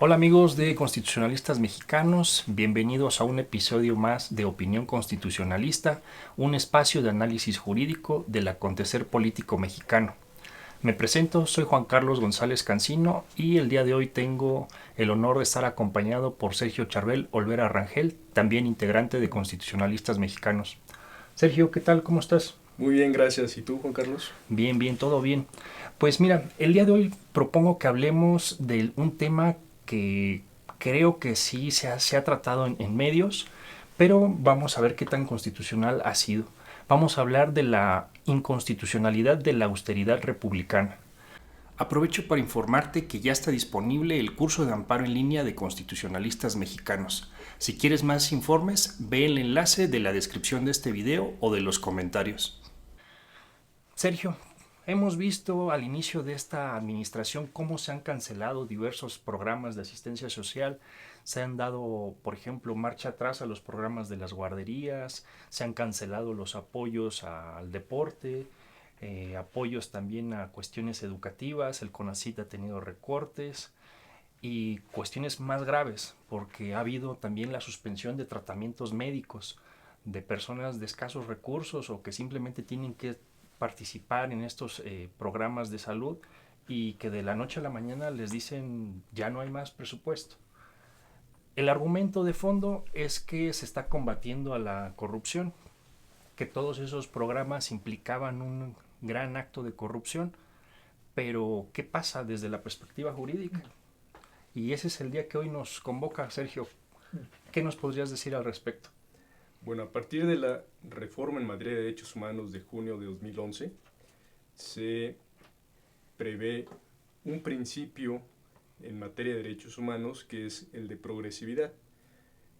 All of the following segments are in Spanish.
Hola amigos de Constitucionalistas Mexicanos, bienvenidos a un episodio más de Opinión Constitucionalista, un espacio de análisis jurídico del acontecer político mexicano. Me presento, soy Juan Carlos González Cancino y el día de hoy tengo el honor de estar acompañado por Sergio Charbel Olvera Rangel, también integrante de Constitucionalistas Mexicanos. Sergio, ¿qué tal? ¿Cómo estás? Muy bien, gracias. ¿Y tú, Juan Carlos? Bien, bien, todo bien. Pues mira, el día de hoy propongo que hablemos de un tema que creo que sí se ha tratado en medios, pero vamos a ver qué tan constitucional ha sido. Vamos a hablar de la inconstitucionalidad de la austeridad republicana. Aprovecho para informarte que ya está disponible el curso de amparo en línea de constitucionalistas mexicanos. Si quieres más informes, ve el enlace de la descripción de este video o de los comentarios. Sergio, hemos visto al inicio de esta administración cómo se han cancelado diversos programas de asistencia social, se han dado, por ejemplo, marcha atrás a los programas de las guarderías, se han cancelado los apoyos al deporte, apoyos también a cuestiones educativas, el CONACYT ha tenido recortes y cuestiones más graves, porque ha habido también la suspensión de tratamientos médicos de personas de escasos recursos o que simplemente tienen que participar en estos programas de salud y que de la noche a la mañana les dicen ya no hay más presupuesto. El argumento de fondo es que se está combatiendo a la corrupción, que todos esos programas implicaban un gran acto de corrupción, pero ¿qué pasa desde la perspectiva jurídica? Y ese es el día que hoy nos convoca, Sergio. ¿Qué nos podrías decir al respecto? Bueno, a partir de la reforma en materia de derechos humanos de junio de 2011, se prevé un principio en materia de derechos humanos que es el de progresividad.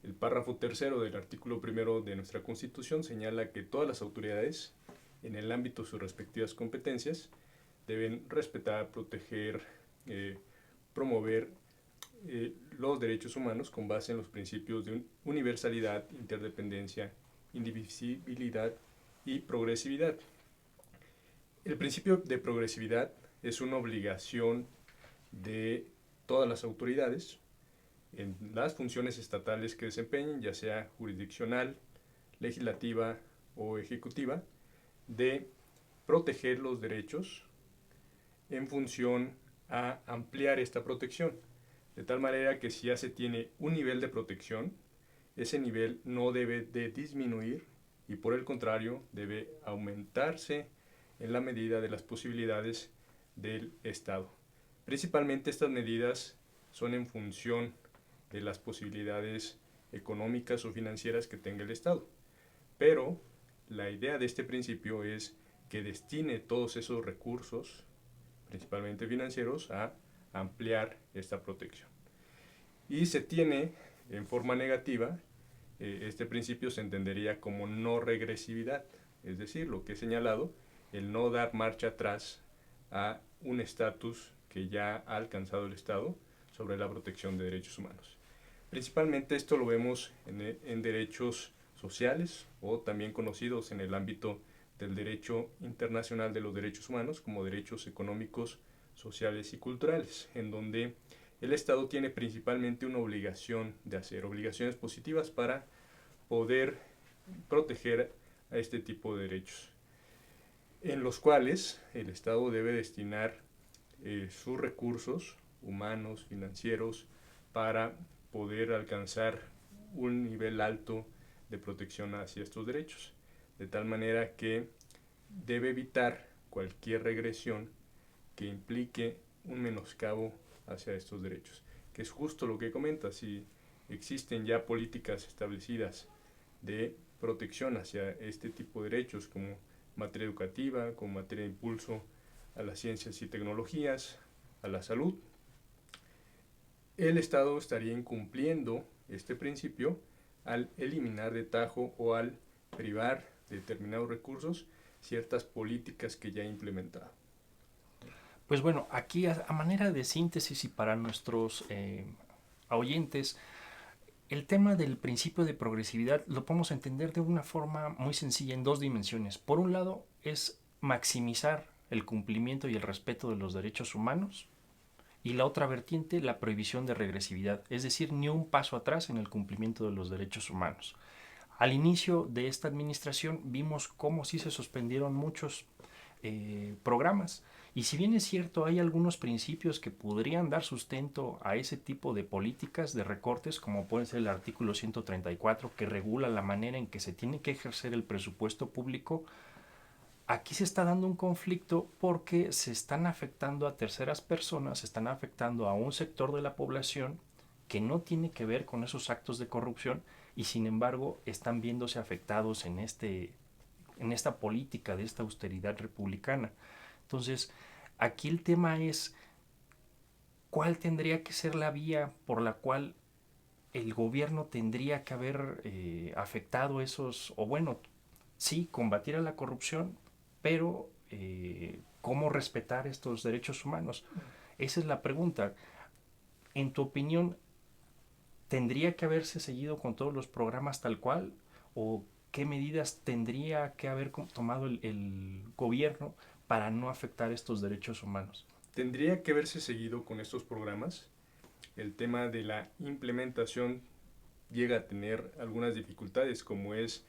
El párrafo tercero del artículo primero de nuestra Constitución señala que todas las autoridades, en el ámbito de sus respectivas competencias, deben respetar, proteger, promover los derechos humanos con base en los principios de universalidad, interdependencia, indivisibilidad y progresividad. El principio de progresividad es una obligación de todas las autoridades en las funciones estatales que desempeñen, ya sea jurisdiccional, legislativa o ejecutiva, de proteger los derechos en función a ampliar esta protección. De tal manera que si ya se tiene un nivel de protección, ese nivel no debe de disminuir y por el contrario debe aumentarse en la medida de las posibilidades del Estado. Principalmente estas medidas son en función de las posibilidades económicas o financieras que tenga el Estado. Pero la idea de este principio es que destine todos esos recursos, principalmente financieros, a ampliar esta protección. Y se tiene en forma negativa, este principio se entendería como no regresividad, es decir, lo que he señalado, el no dar marcha atrás a un estatus que ya ha alcanzado el Estado sobre la protección de derechos humanos. Principalmente esto lo vemos en derechos sociales o también conocidos en el ámbito del derecho internacional de los derechos humanos como derechos económicos, sociales y culturales, en donde el Estado tiene principalmente una obligación de hacer, obligaciones positivas para poder proteger a este tipo de derechos, en los cuales el Estado debe destinar sus recursos humanos, financieros, para poder alcanzar un nivel alto de protección hacia estos derechos, de tal manera que debe evitar cualquier regresión que implique un menoscabo hacia estos derechos, que es justo lo que comenta, si existen ya políticas establecidas de protección hacia este tipo de derechos como materia educativa, como materia de impulso a las ciencias y tecnologías, a la salud, el Estado estaría incumpliendo este principio al eliminar de tajo o al privar de determinados recursos ciertas políticas que ya ha implementado. Pues bueno, aquí a manera de síntesis y para nuestros oyentes, el tema del principio de progresividad lo podemos entender de una forma muy sencilla en dos dimensiones. Por un lado, es maximizar el cumplimiento y el respeto de los derechos humanos y la otra vertiente, la prohibición de regresividad, es decir, ni un paso atrás en el cumplimiento de los derechos humanos. Al inicio de esta administración vimos cómo sí se suspendieron muchos programas. Y si bien es cierto, hay algunos principios que podrían dar sustento a ese tipo de políticas de recortes, como puede ser el artículo 134, que regula la manera en que se tiene que ejercer el presupuesto público, aquí se está dando un conflicto porque se están afectando a terceras personas, se están afectando a un sector de la población que no tiene que ver con esos actos de corrupción y sin embargo están viéndose afectados en esta política de esta austeridad republicana. Entonces, aquí el tema es cuál tendría que ser la vía por la cual el gobierno tendría que haber afectado esos, o bueno, sí, combatir a la corrupción, pero ¿cómo respetar estos derechos humanos? Esa es la pregunta. En tu opinión, ¿tendría que haberse seguido con todos los programas tal cual? ¿O qué medidas tendría que haber tomado el gobierno para no afectar estos derechos humanos? Tendría que haberse seguido con estos programas. El tema de la implementación llega a tener algunas dificultades, como es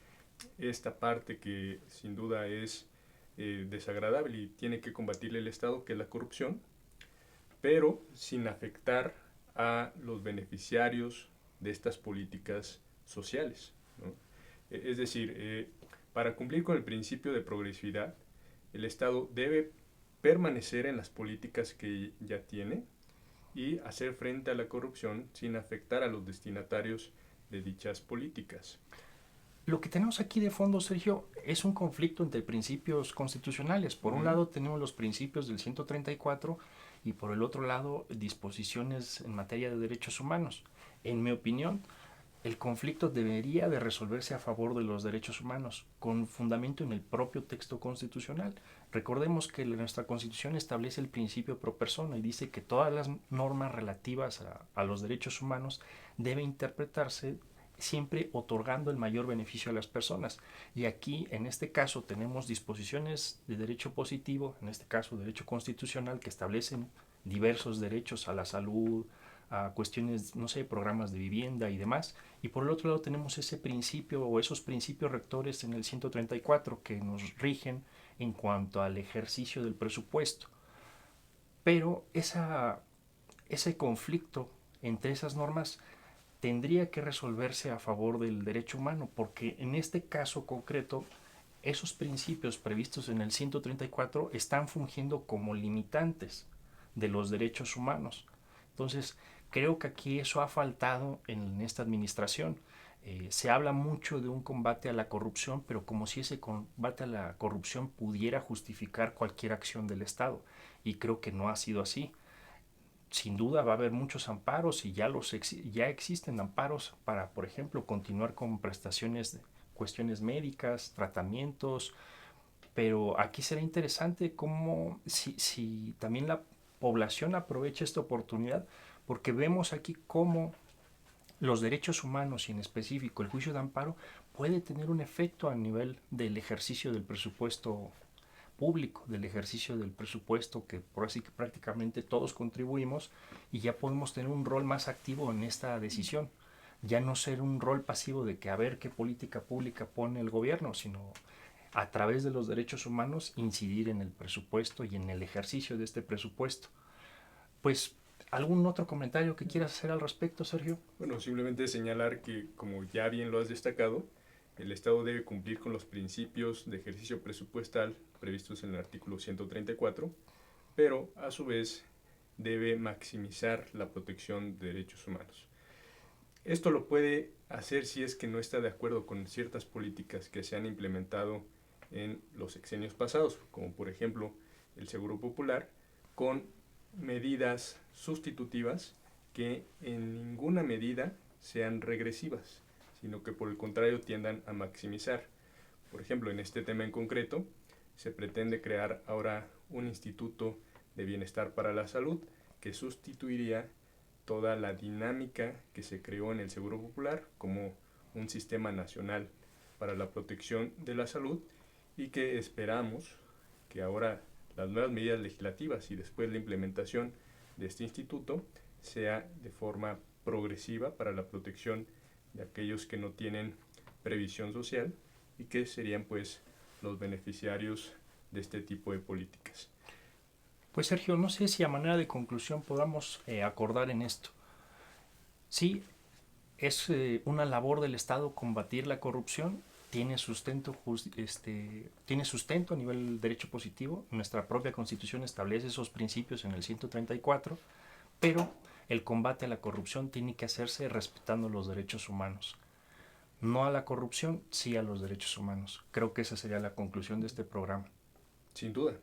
esta parte que sin duda es desagradable y tiene que combatirle el Estado, que es la corrupción, pero sin afectar a los beneficiarios de estas políticas sociales, ¿no? Es decir, para cumplir con el principio de progresividad, el Estado debe permanecer en las políticas que ya tiene y hacer frente a la corrupción sin afectar a los destinatarios de dichas políticas. Lo que tenemos aquí de fondo, Sergio, es un conflicto entre principios constitucionales. Por un lado tenemos los principios del 134 y por el otro lado disposiciones en materia de derechos humanos. En mi opinión, el conflicto debería de resolverse a favor de los derechos humanos, con fundamento en el propio texto constitucional. Recordemos que nuestra Constitución establece el principio pro persona y dice que todas las normas relativas a los derechos humanos deben interpretarse siempre otorgando el mayor beneficio a las personas. Y aquí, en este caso, tenemos disposiciones de derecho positivo, en este caso derecho constitucional, que establecen diversos derechos a la salud, a cuestiones, no sé, programas de vivienda y demás. Y por el otro lado tenemos ese principio o esos principios rectores en el 134 que nos rigen en cuanto al ejercicio del presupuesto. Pero ese conflicto entre esas normas tendría que resolverse a favor del derecho humano, porque en este caso concreto, esos principios previstos en el 134 están fungiendo como limitantes de los derechos humanos. Entonces, creo que aquí eso ha faltado en esta administración. Se habla mucho de un combate a la corrupción, pero como si ese combate a la corrupción pudiera justificar cualquier acción del Estado. Y creo que no ha sido así. Sin duda va a haber muchos amparos y ya existen amparos para, por ejemplo, continuar con prestaciones de cuestiones médicas, tratamientos, pero aquí será interesante cómo, si también la población aprovecha esta oportunidad, porque vemos aquí cómo los derechos humanos y en específico el juicio de amparo puede tener un efecto a nivel del ejercicio del presupuesto público, del ejercicio del presupuesto que por así que prácticamente todos contribuimos y ya podemos tener un rol más activo en esta decisión. Ya no ser un rol pasivo de que a ver qué política pública pone el gobierno, sino a través de los derechos humanos incidir en el presupuesto y en el ejercicio de este presupuesto. Pues, ¿algún otro comentario que quieras hacer al respecto, Sergio? Bueno, simplemente señalar que, como ya bien lo has destacado, el Estado debe cumplir con los principios de ejercicio presupuestal previstos en el artículo 134, pero a su vez debe maximizar la protección de derechos humanos. Esto lo puede hacer si es que no está de acuerdo con ciertas políticas que se han implementado en los sexenios pasados, como por ejemplo el Seguro Popular, con medidas sustitutivas que en ninguna medida sean regresivas, sino que por el contrario tiendan a maximizar. Por ejemplo, en este tema en concreto, se pretende crear ahora un instituto de bienestar para la salud que sustituiría toda la dinámica que se creó en el Seguro Popular como un sistema nacional para la protección de la salud y que esperamos que ahora las nuevas medidas legislativas y después la implementación de este instituto sea de forma progresiva para la protección de aquellos que no tienen previsión social y que serían pues los beneficiarios de este tipo de políticas. Pues Sergio, no sé si a manera de conclusión podamos acordar en esto. Sí, es una labor del Estado combatir la corrupción, tiene sustento, tiene sustento a nivel del derecho positivo, nuestra propia Constitución establece esos principios en el 134, pero el combate a la corrupción tiene que hacerse respetando los derechos humanos. No a la corrupción, sí a los derechos humanos. Creo que esa sería la conclusión de este programa. Sin duda,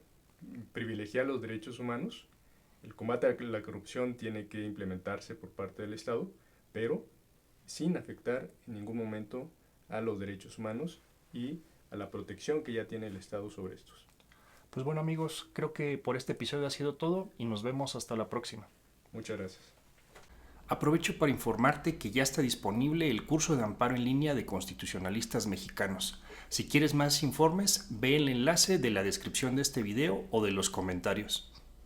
privilegiar los derechos humanos, el combate a la corrupción tiene que implementarse por parte del Estado, pero sin afectar en ningún momento a los derechos humanos y a la protección que ya tiene el Estado sobre estos. Pues bueno amigos, creo que por este episodio ha sido todo y nos vemos hasta la próxima. Muchas gracias. Aprovecho para informarte que ya está disponible el curso de amparo en línea de constitucionalistas mexicanos. Si quieres más informes, ve el enlace de la descripción de este video o de los comentarios.